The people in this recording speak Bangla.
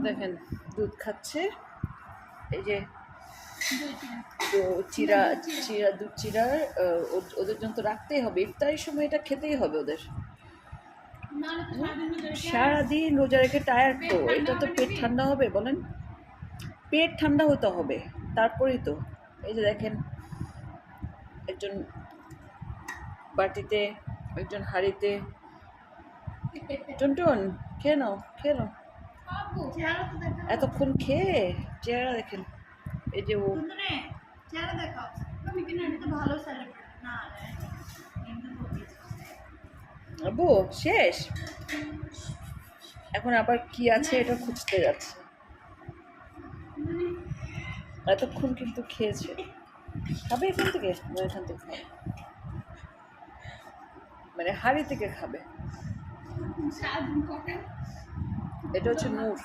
দেখেন দুধ খাচ্ছে, এই যে তো চিরা চিরা দুধ চিরার ওদের জন্য তো রাখতেই হবে, ইফতারের সময় এটা খেতেই হবে ওদের। সারাদিন রোজা রেখে টায়ার্ড তো, এটা তো পেট ঠান্ডা হবে বলেন, পেট ঠান্ডা হতে হবে তারপরেই তো। এই যে দেখেন একজন বাটিতে, একজন হাঁড়িতে। টুনটুন খেয়ে নাও, খেয়ে নাও। এতক্ষণ খেয়ে চেহারা দেখেন, এই যে ও আবু শেষ, এখন আবার কি আছে এটা খুঁজতে যাচ্ছে। এতক্ষণ কিন্তু খেয়েছে, খাবে এখান থেকে, এখান থেকে খাবে, মানে হাঁড়ি থেকে খাবে। এটা হচ্ছে নূর।